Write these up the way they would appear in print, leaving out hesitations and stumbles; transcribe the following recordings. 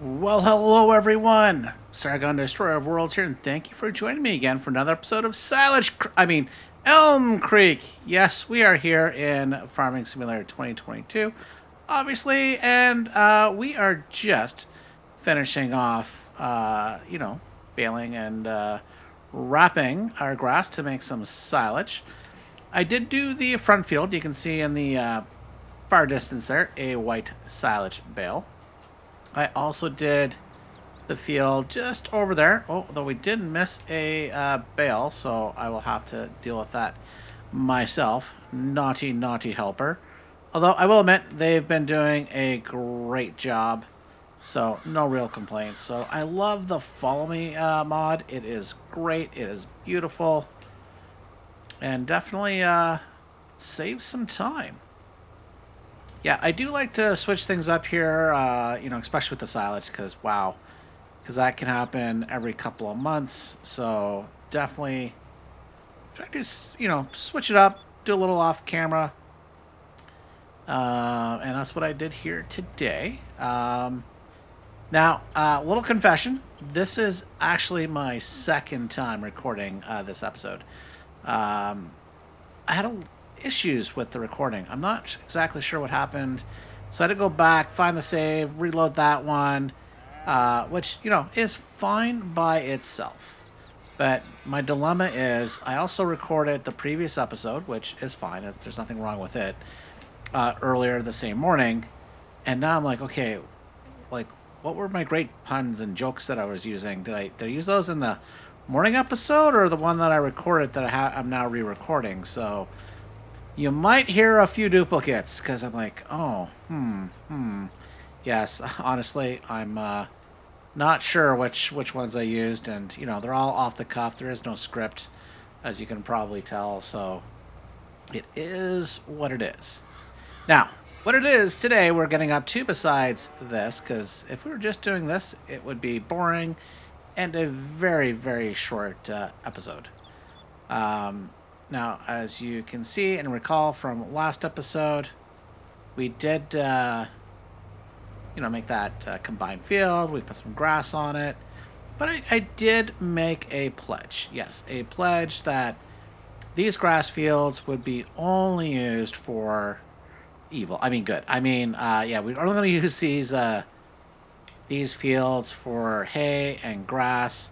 Well, hello everyone. Sargon, Destroyer of Worlds here, and thank you for joining me again for another episode of Elmcreek. Yes, we are here in Farming Simulator 2022, obviously, and we are just finishing off, baling and wrapping our grass to make some silage. I did do the front field. You can see in the far distance there a white silage bale. I also did the field just over there. Oh, though we did miss a bale, so I will have to deal with that myself. Naughty, naughty helper. Although I will admit they've been doing a great job, so no real complaints. So I love the follow me mod. It is great. It is beautiful, and definitely saves some time. Yeah, I do like to switch things up here, especially with the silage, because that can happen every couple of months. So definitely try to, switch it up, do a little off camera. And that's what I did here today. Now, little confession. This is actually my second time recording this episode. I had issues with the recording. I'm not exactly sure what happened. So I had to go back, find the save, reload that one, which, is fine by itself. But my dilemma is I also recorded the previous episode, which is fine. There's nothing wrong with it, earlier the same morning. And now I'm like, okay, like, what were my great puns and jokes that I was using? Did I use those in the morning episode or the one that I recorded that I'm now re-recording? So you might hear a few duplicates because I'm like, oh, yes. Honestly, I'm not sure which ones I used, and they're all off the cuff. There is no script, as you can probably tell. So it is what it is. Now, what it is today we're getting up to besides this, because if we were just doing this, it would be boring and a very, very short episode. Now, as you can see and recall from last episode, we did, make that combined field. We put some grass on it. But I did make a pledge. Yes, a pledge that these grass fields would be only used for evil. I mean, good. I mean, yeah, we're only going to use these fields for hay and grass.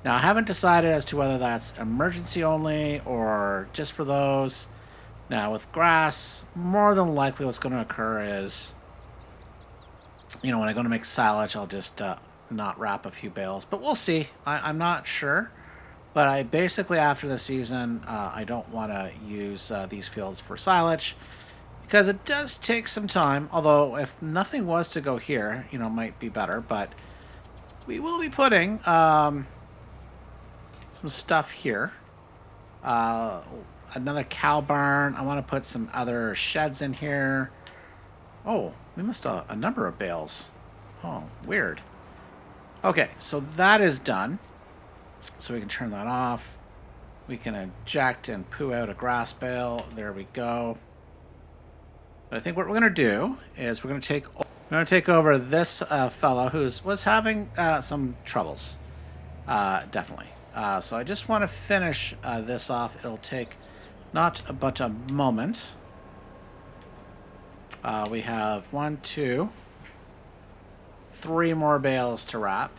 Now, I haven't decided as to whether that's emergency only or just for those. Now, with grass, more than likely what's going to occur is, when I go to make silage, I'll just not wrap a few bales. But we'll see. I'm not sure. But I basically, after the season, I don't want to use these fields for silage because it does take some time. Although, if nothing was to go here, it might be better. But we will be putting some stuff here. Another cow barn. I want to put some other sheds in here. Oh, we missed a number of bales. Oh, weird. Okay, so that is done. So we can turn that off. We can eject and poo out a grass bale. There we go. But I think what we're going to do is we're going to take over this fellow who was having some troubles. Definitely. So I just want to finish this off. It'll take not but a moment. We have 1, 2, 3 more bales to wrap.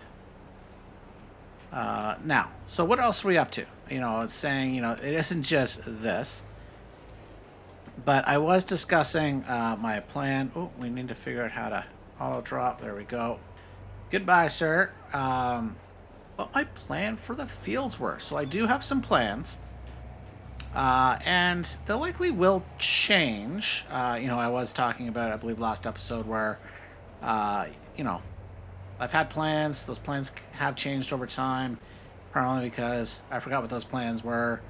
Now, so what else are we up to? It's saying, it isn't just this. But I was discussing my plan. Oh, we need to figure out how to auto drop. There we go. Goodbye, sir. What my plan for the fields were. So I do have some plans. And they likely will change. I was talking about, I believe, last episode where, I've had plans. Those plans have changed over time, probably because I forgot what those plans were.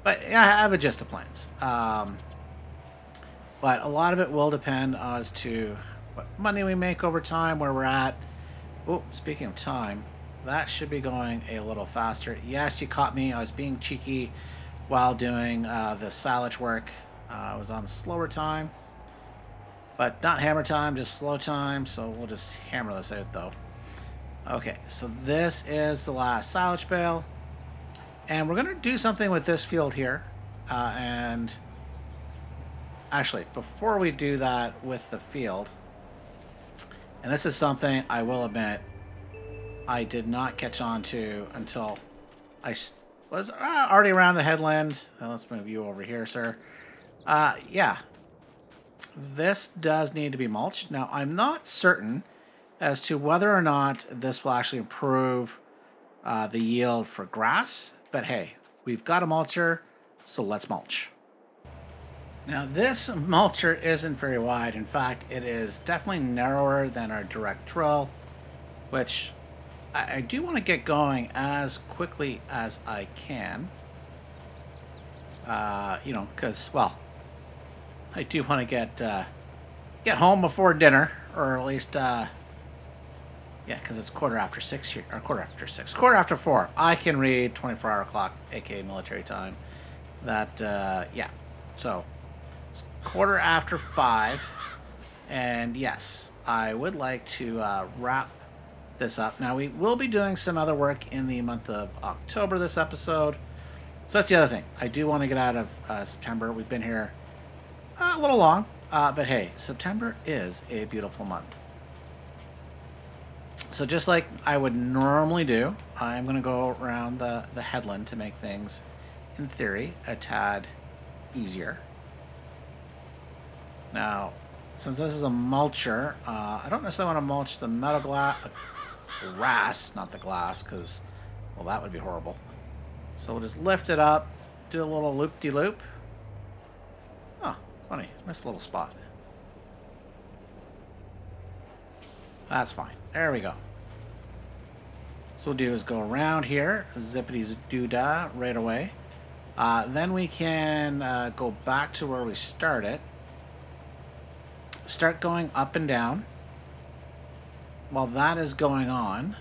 But yeah, I have a gist of plans. But a lot of it will depend as to what money we make over time, where we're at. Oh, speaking of time, that should be going a little faster. Yes, you caught me. I was being cheeky while doing the silage work. I was on slower time, but not hammer time, just slow time. So we'll just hammer this out though. Okay, so this is the last silage bale. And we're going to do something with this field here. And actually, before we do that with the field, and this is something I will admit I did not catch on to until was already around the headland. Let's move you over here, sir. Yeah, this does need to be mulched. Now, I'm not certain as to whether or not this will actually improve the yield for grass, but hey, we've got a mulcher, so let's mulch. Now, this mulcher isn't very wide. In fact, it is definitely narrower than our direct drill, which I do want to get going as quickly as I can. Because, well, I do want to get home before dinner, or at least, yeah, because it's 6:15 here, or 6:15, 4:15. I can read 24-hour clock, aka military time. That, yeah, so it's 5:15, and yes, I would like to wrap this up. Now, we will be doing some other work in the month of October this episode. So that's the other thing. I do want to get out of September. We've been here a little long, but hey, September is a beautiful month. So just like I would normally do, I'm going to go around the headland to make things, in theory, a tad easier. Now, since this is a mulcher, I don't necessarily want to mulch the grass, not the glass, because, well, that would be horrible. So we'll just lift it up, do a little loop-de-loop. Oh, funny, missed a little spot. That's fine. There we go. So we'll do is go around here, zippity-doo-dah, right away. Then we can go back to where we started. Start going up and down. While that is going on,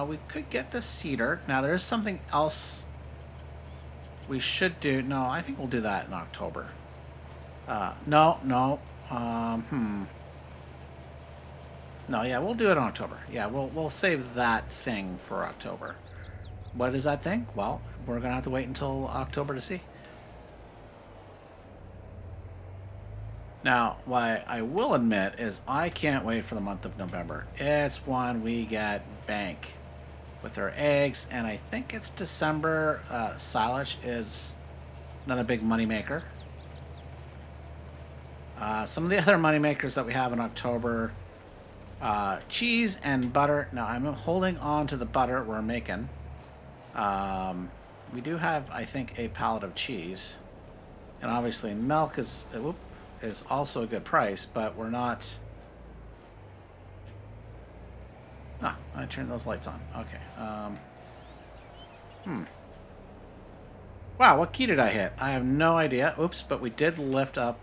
we could get the cedar. Now, there is something else we should do. No, I think we'll do that in October. No. No, yeah, we'll do it in October. Yeah, we'll save that thing for October. What is that thing? Well, we're going to have to wait until October to see. Now, what I will admit is I can't wait for the month of November. It's when we get bank with our eggs, and I think it's December. Silage is another big moneymaker. Some of the other moneymakers that we have in October, cheese and butter. Now, I'm holding on to the butter we're making. We do have, I think, a pallet of cheese. And obviously milk is also a good price, but we're not... I turned those lights on. Okay. Wow, what key did I hit? I have no idea. Oops, but we did lift up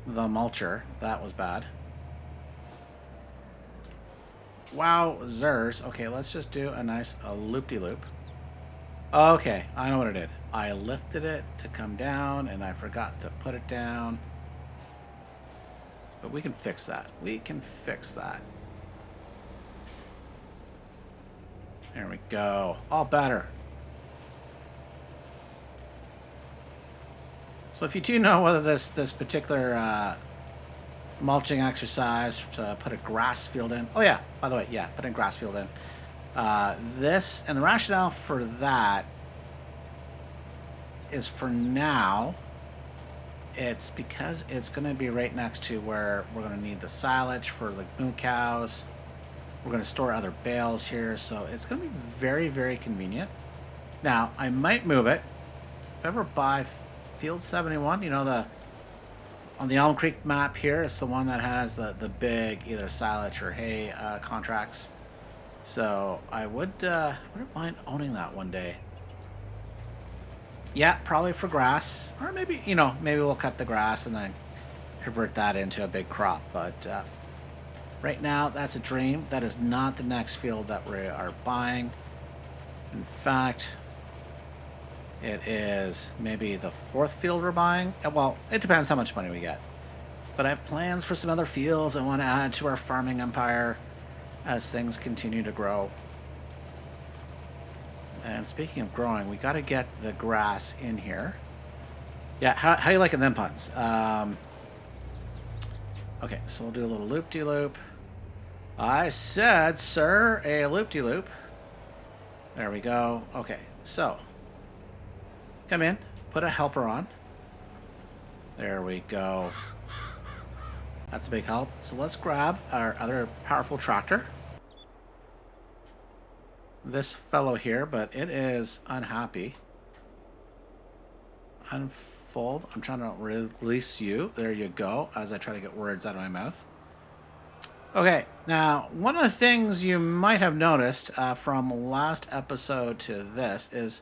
the mulcher. That was bad. Wow, zers. Okay, let's just do a nice loop-de-loop. Okay, I know what I did. I lifted it to come down, and I forgot to put it down. But we can fix that. We can fix that. There we go. All better. So if you do know whether this particular mulching exercise to put a grass field in... Oh, yeah. By the way, yeah, put a grass field in. This, and the rationale for that is for now, it's because it's going to be right next to where we're going to need the silage for the moo cows. We're going to store other bales here, so it's going to be very, very convenient. Now, I might move it. If I ever buy Field 71, you know, on the Elmcreek map here, it's the one that has the big either silage or hay contracts. So I wouldn't mind owning that one day. Yeah, probably for grass, or maybe maybe we'll cut the grass and then convert that into a big crop. But right now, that's a dream. That is not the next field that we are buying. In fact, it is maybe the fourth field we're buying. Well, it depends how much money we get. But I have plans for some other fields I want to add to our farming empire. as things continue to grow. And speaking of growing, we got to get the grass in here. Yeah, how do you like them puns? Okay, so we'll do a little loop-de-loop. I said, sir, a loop-de-loop. There we go. Okay, so come in, put a helper on. There we go. That's a big help. So let's grab our other powerful tractor. This fellow here, but it is unhappy. Unfold. I'm trying to release you. There you go, as I try to get words out of my mouth. Okay, now, one of the things you might have noticed from last episode to this is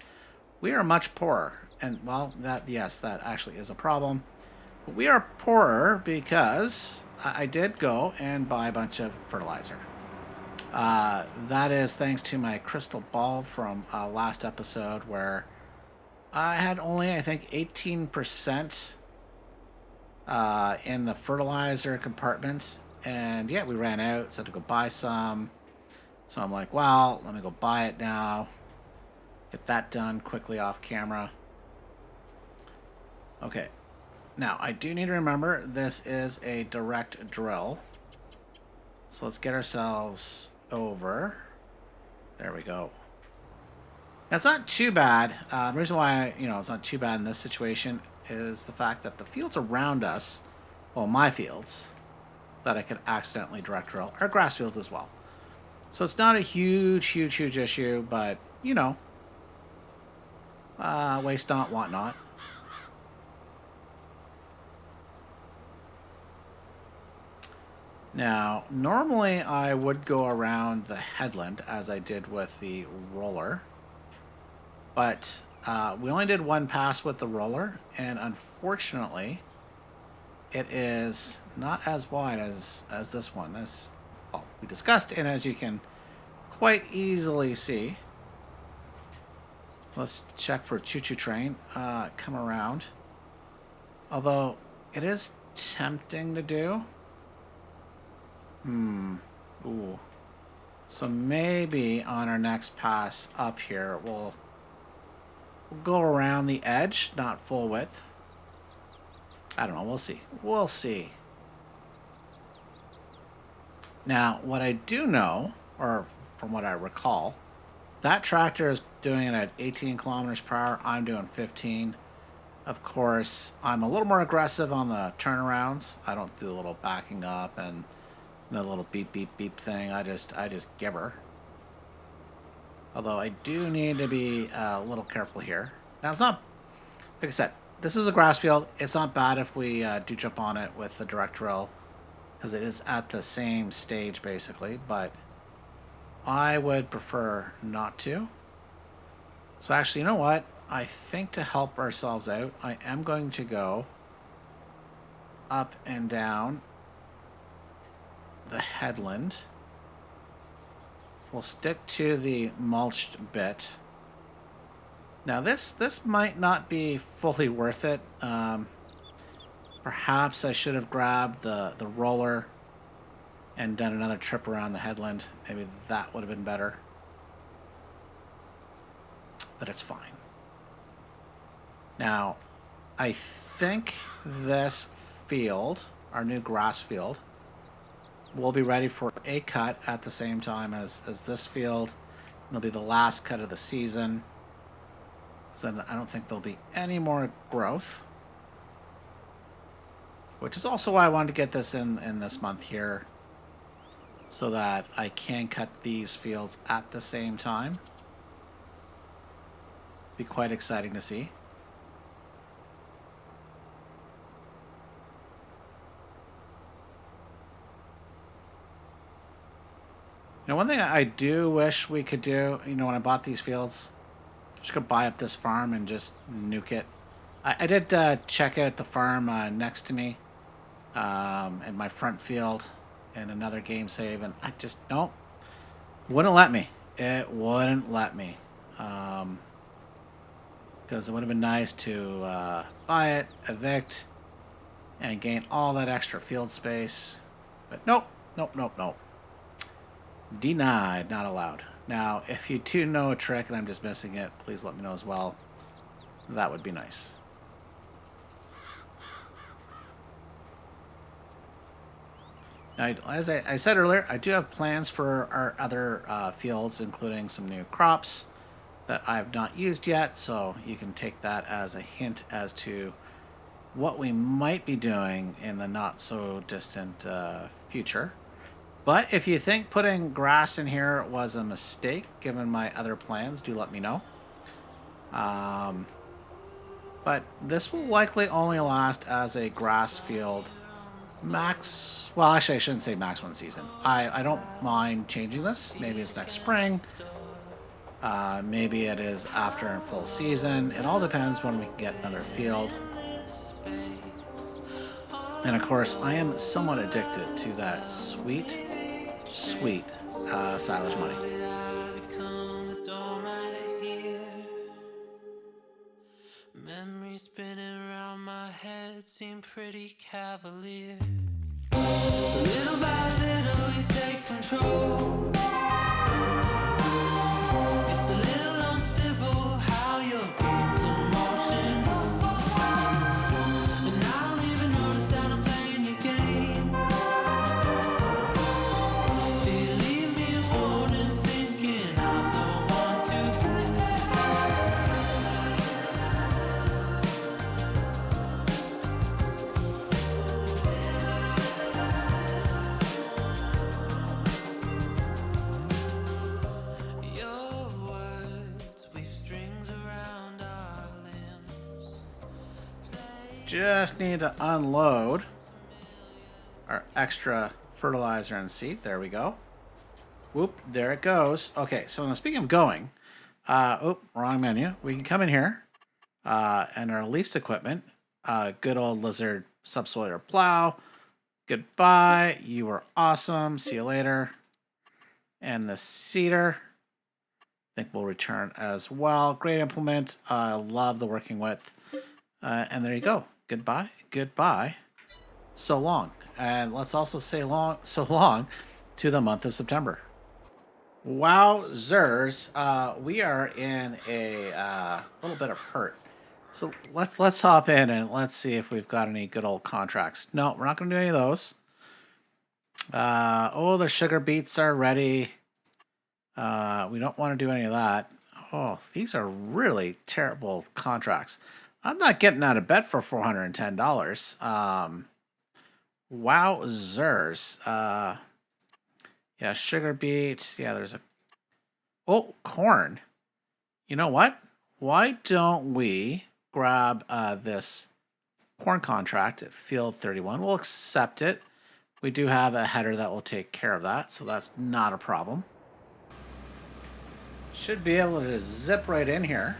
we are much poorer. And, well, yes, that actually is a problem. But we are poorer because I did go and buy a bunch of fertilizer. That is thanks to my crystal ball from last episode where I had only, I think, 18% in the fertilizer compartment. And yeah, we ran out, so I had to go buy some. So I'm like, well, let me go buy it now. Get that done quickly off camera. Okay. Now, I do need to remember this is a direct drill. So let's get ourselves over. There we go. Now, it's not too bad. The reason why, it's not too bad in this situation is the fact that the fields around us, well, my fields, that I could accidentally direct drill, are grass fields as well. So it's not a huge issue, but, waste not, want not. Now, normally I would go around the headland as I did with the roller, but we only did one pass with the roller, and unfortunately, it is not as wide as this one, as well, we discussed, and as you can quite easily see. Let's check for choo-choo train. Come around. Although, it is tempting to do. Ooh. So maybe on our next pass up here, we'll go around the edge, not full width. I don't know. We'll see. We'll see. Now, what I do know, or from what I recall, that tractor is doing it at 18 kilometers per hour. I'm doing 15. Of course, I'm a little more aggressive on the turnarounds. I don't do a little backing up and the little beep, beep, beep thing. I just give her. Although I do need to be a little careful here. Now, it's not, like I said, this is a grass field. It's not bad if we do jump on it with the direct drill, because it is at the same stage, basically. But I would prefer not to. So actually, you know what? I think to help ourselves out, I am going to go up and down the headland. We'll stick to the mulched bit. Now this might not be fully worth it. Perhaps I should have grabbed the roller and done another trip around the headland. Maybe that would have been better. But it's fine. Now, I think this field, our new grass field, will be ready for a cut at the same time as this field. It'll be the last cut of the season. So I don't think there'll be any more growth. Which is also why I wanted to get this in this month here, so that I can cut these fields at the same time. Be quite exciting to see. One thing I do wish we could do, when I bought these fields, I just could buy up this farm and just nuke it. I did check out the farm next to me in my front field in another game save, and I just, nope, wouldn't let me. It wouldn't let me. Because it would have been nice to buy it, evict, and gain all that extra field space. But nope, nope, nope, nope. Denied, not allowed. Now, if you do know a trick and I'm just missing it, please let me know as well. That would be nice. Now, as I said earlier, I do have plans for our other fields, including some new crops that I have not used yet. So you can take that as a hint as to what we might be doing in the not so distant future. But if you think putting grass in here was a mistake, given my other plans, do let me know. But this will likely only last as a grass field max. Well, actually, I shouldn't say max one season. I don't mind changing this. Maybe it's next spring. Maybe it is after in full season. It all depends when we can get another field. And of course, I am somewhat addicted to that sweet, sweet silage money. Memories spinning around my head seem pretty cavalier. Little by little, you take control. It's a little uncivil how your game's in motion. And I don't even notice that I'm playing your game. Do you leave me a warning thinking I'm the one to blame? Just need to unload our extra fertilizer and seed. There we go. Whoop, there it goes. Okay, so now speaking of going, wrong menu. We can come in here and our leased equipment, good old lizard subsoiler plow. Goodbye. You were awesome. See you later. And the seeder, I think we'll return as well. Great implement. I love the working with. And there you go. Goodbye. Goodbye. So long. And let's also say so long to the month of September. Wowzers. We are in a little bit of hurt. So let's hop in and let's see if we've got any good old contracts. No, we're not going to do any of those. The sugar beets are ready. We don't want to do any of that. Oh, these are really terrible contracts. I'm not getting out of bed for $410. Wowzers. Yeah, sugar beet. Yeah, there's a... Oh, corn. You know what? Why don't we grab this corn contract at field 31? We'll accept it. We do have a header that will take care of that, so that's not a problem. Should be able to just zip right in here.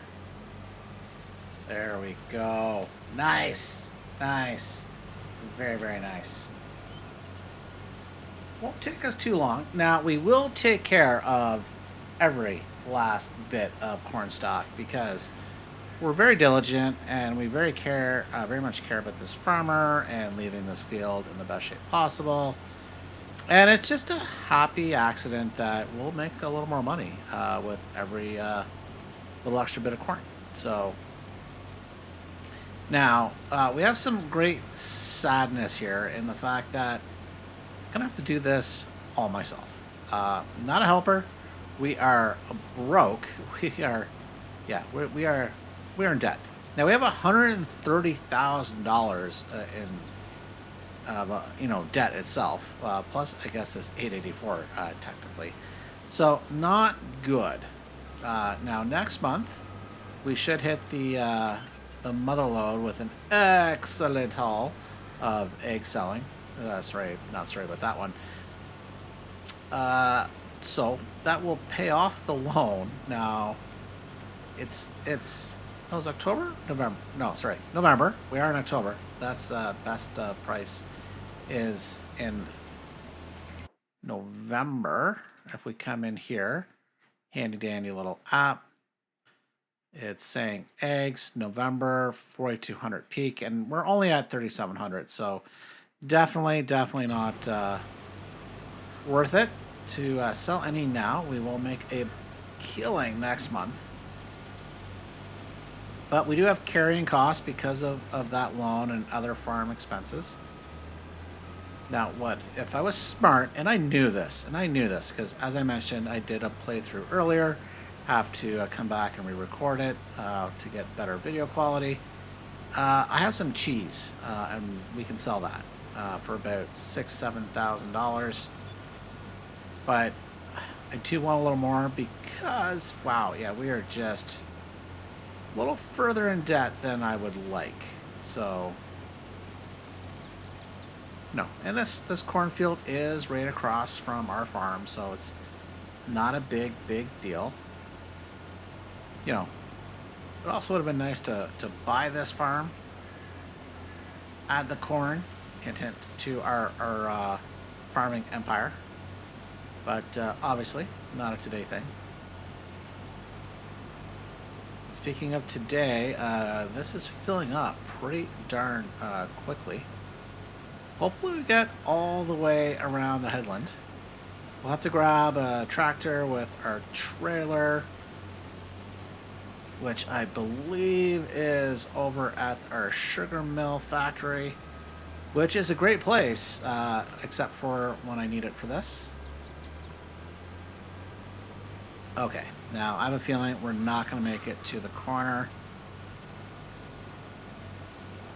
There we go. Nice. Nice. Very, very nice. Won't take us too long. Now, we will take care of every last bit of corn stalk because we're very diligent and we very much care about this farmer and leaving this field in the best shape possible. And it's just a happy accident that we'll make a little more money with every little extra bit of corn. So now we have some great sadness here in the fact that I'm gonna have to do this all myself. Not a helper. We are broke. We're in debt. Now we have $130,000 in debt itself. Plus, I guess it's 884 technically. So not good. Now next month we should hit the mother load with an excellent haul of egg selling. Not sorry about that one. So that will pay off the loan. Now, it's October? November. No, sorry, November. We are in October. That's best price is in November. If we come in here, handy dandy little app. It's saying eggs, November, 4,200 peak, and we're only at 3,700, so definitely not worth it. to sell any now. We will make a killing next month. But we do have carrying costs because of that loan and other farm expenses. Now, what if I was smart and I knew this, because as I mentioned, I did a playthrough earlier, have to come back and re-record it to get better video quality. I have some cheese, and we can sell that for about $6,000-7,000. But I do want a little more because, wow, yeah, we are just a little further in debt than I would like. So, no, and this cornfield is right across from our farm, so it's not a big deal. You know, it also would have been nice to buy this farm, add the corn, hint to our farming empire, but obviously not a today thing. Speaking of today, this is filling up pretty darn quickly. Hopefully we get all the way around the headland. We'll have to grab a tractor with our trailer, which I believe is over at our sugar mill factory, which is a great place, except for when I need it for this. Okay, now I have a feeling we're not going to make it to the corner.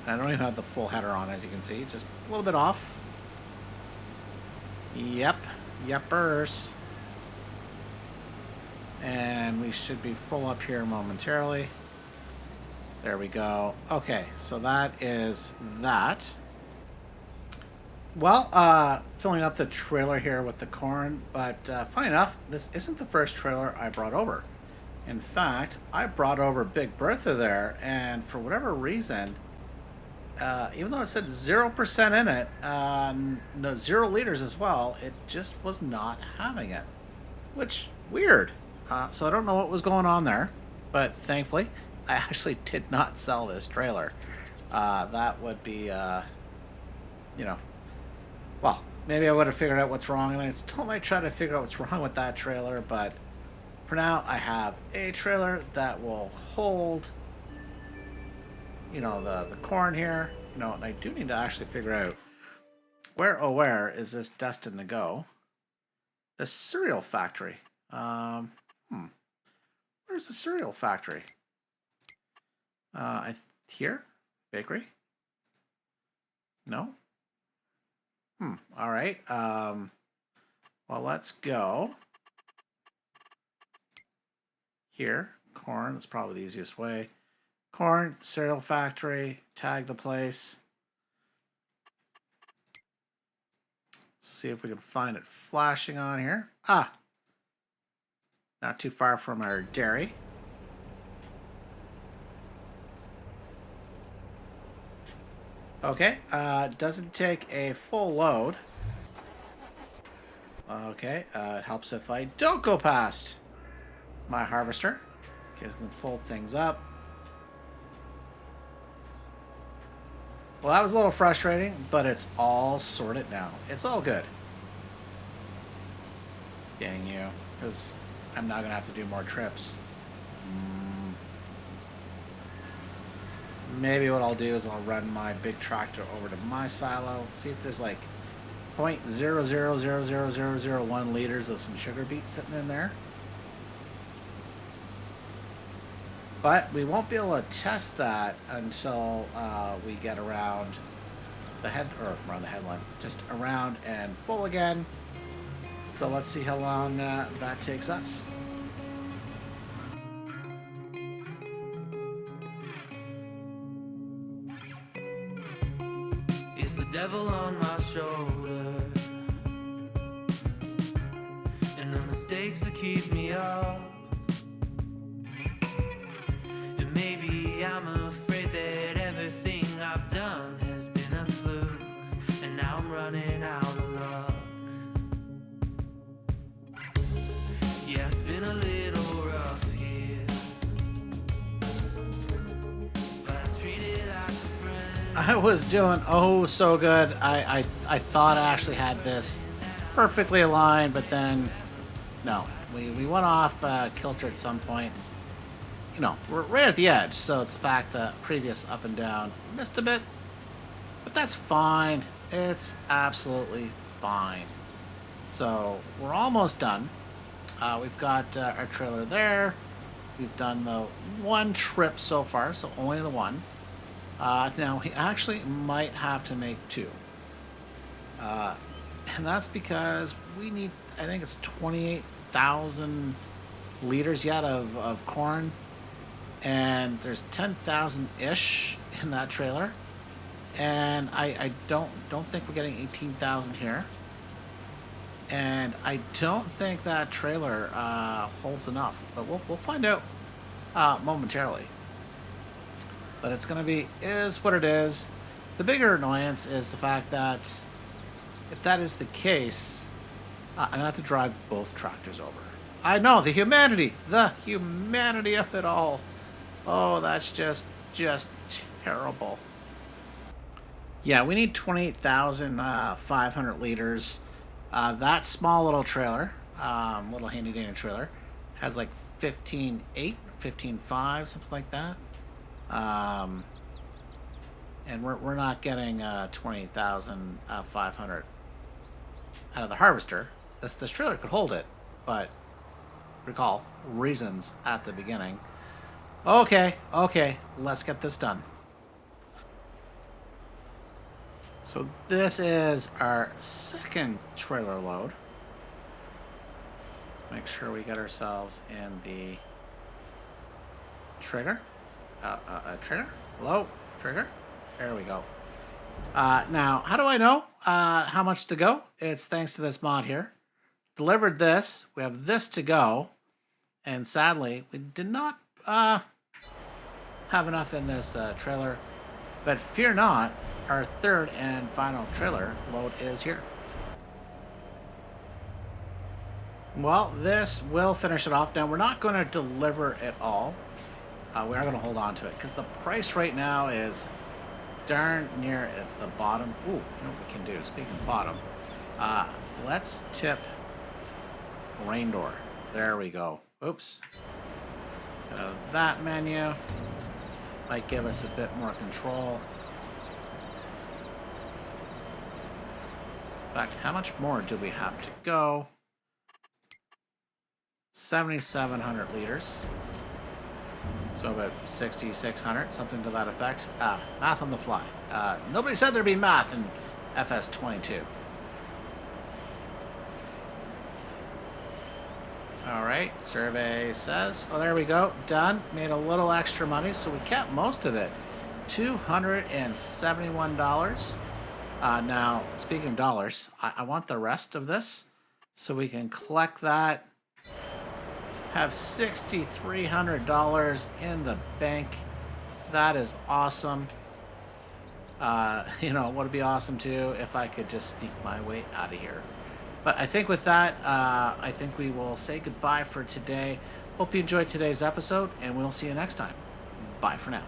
I don't even have the full header on, as you can see, just a little bit off. Yepers. And we should be full up here momentarily. There we go. Okay, so that is that. Well, filling up the trailer here with the corn, but funny enough, this isn't the first trailer I brought over. In fact, I brought over Big Bertha there, and for whatever reason, even though it said 0% in it, no 0 liters as well, it just was not having it, which weird. So I don't know what was going on there, but thankfully I actually did not sell this trailer. That would be, you know, well, maybe I would have figured out what's wrong, and I still might try to figure out what's wrong with that trailer, but for now I have a trailer that will hold, you know, the corn here, you know, and I do need to actually figure out where is this destined to go? The cereal factory. Where's the cereal factory? Here? Bakery? No? All right. Well, let's go. Here. Corn. That's probably the easiest way. Corn, cereal factory, tag the place. Let's see if we can find it flashing on here. Ah! Not too far from our dairy. Okay, doesn't take a full load. Okay, it helps if I don't go past my harvester. Okay, we can fold things up. Well, that was a little frustrating, but it's all sorted now. It's all good. Dang you, because I'm not going to have to do more trips. Maybe what I'll do is I'll run my big tractor over to my silo, see if there's like 0.000001 liters of some sugar beet sitting in there. But we won't be able to test that until we get around the around the headland, just around and full again. So let's see how long that takes us. It's the devil on my shoulder, and the mistakes that keep me up. And maybe I'm afraid that everything I've done has been a fluke, and now I'm running out of luck. Yeah, it's been a little rough here, but I treat it like a friend. I was doing oh so good. I thought I actually had this perfectly aligned, but then no, we went off kilter at some point. You know, we're right at the edge, so it's the fact that previous up and down missed a bit, but that's fine. It's absolutely fine. So we're almost done. We've got our trailer there. We've done the one trip so far, so only the one. Now we actually might have to make two. And that's because we need, I think it's 28,000 liters yet of corn. And there's 10,000-ish in that trailer. And I don't think we're getting 18,000 here. And I don't think that trailer holds enough. But we'll find out momentarily. But it's going to be, is what it is. The bigger annoyance is the fact that if that is the case, I'm going to have to drive both tractors over. I know, the humanity of it all. Oh, that's just terrible. Yeah, we need 28,500 liters. That small little trailer, little handy dandy trailer, has like 15.8, 15.5, something like that. And we're not getting 28,500 out of the harvester. This trailer could hold it, but recall reasons at the beginning. Okay, let's get this done. So this is our second trailer load. Make sure we get ourselves in the trigger. Trigger? Hello? Trigger? There we go. Now, how do I know how much to go? It's thanks to this mod here. Delivered this. We have this to go. And sadly, we did not have enough in this trailer. But fear not, our third and final trailer load is here. Well, this will finish it off. Now, we're not going to deliver it all. We are going to hold on to it because the price right now is darn near at the bottom. Ooh, you know what we can do? Speaking of bottom, let's tip rain door. There we go. Oops. That menu might give us a bit more control. In fact, how much more do we have to go? 7,700 liters. So about 6,600, something to that effect. Math on the fly. Nobody said there'd be math in FS22. All right, survey says, oh, there we go, done. Made a little extra money, so we kept most of it. $271. Now, speaking of dollars, I want the rest of this so we can collect that. Have $6,300 in the bank. That is awesome. You know, would it be awesome too if I could just sneak my way out of here? But I think with that, I think we will say goodbye for today. Hope you enjoyed today's episode, and we'll see you next time. Bye for now.